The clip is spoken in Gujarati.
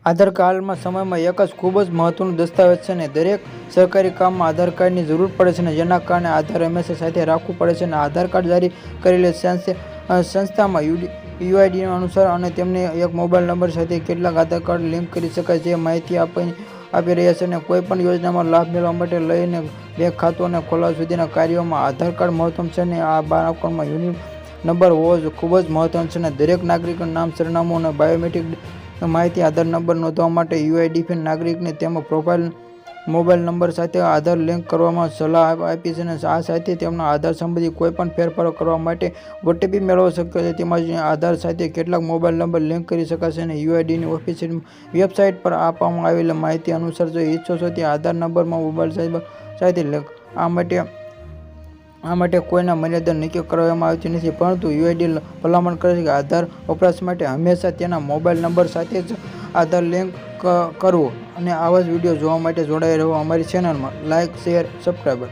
આધાર હાલમાં સમયમાં એક જ ખૂબ જ મહત્વનું દસ્તાવેજ છે ને દરેક સરકારી કામમાં આધાર કાર્ડની જરૂર પડે છે ને જેના કારણે આધાર હંમેશા સાથે રાખવું પડે છે અને આધાર કાર્ડ જારી કરેલી સંસ્થામાં યુઆઈડી અનુસાર અને તેમને એક મોબાઈલ નંબર સાથે કેટલાક આધાર કાર્ડ લિંક કરી શકાય છે માહિતી આપી રહ્યા છે અને કોઈ પણ યોજનામાં લાભ મેળવવા માટે લઈને બેંક ખાતું અને ખોલાવવા સુધીના કાર્યોમાં આધાર કાર્ડ મહત્વનું છે અને આ 12 અંકોમાં યુનિક નંબર હોવો ખૂબ જ મહત્વનો છે અને દરેક નાગરિકનું નામ સરનામું અને બાયોમેટ્રિક માહિતી આધાર નંબર નોંધવા માટે યુઆઈડી નાગરિકને તેમનો પ્રોફાઇલ મોબાઈલ નંબર સાથે આધાર લિંક કરવામાં સલાહ આપી છે અને આ સાથે તેમના આધાર સંબંધિત કોઈપણ ફેરફારો કરવા માટે ઓટીપી મેળવી શક્ય છે. તેમજ આધાર સાથે કેટલાક મોબાઈલ નંબર લિંક કરી શકાશે અને યુઆઈડીની ઓફિશિયલ વેબસાઇટ પર આપવામાં આવેલી માહિતી અનુસાર જો ઈચ્છો છો તે આધાર નંબરમાં મોબાઈલ સાથે લિંક આ માટે કોઈના મર્યાદા નક્કી કરવામાં આવતી નથી પરંતુ યુઆઈડી ભલામણ કરે છે કે આધાર વપરાશ માટે હંમેશા તેના મોબાઈલ નંબર સાથે જ આધાર લિંક કરવો અને આવા જ વિડીયો જોવા માટે જોડાઈ રહો અમારી ચેનલમાં. Like, share, subscribe.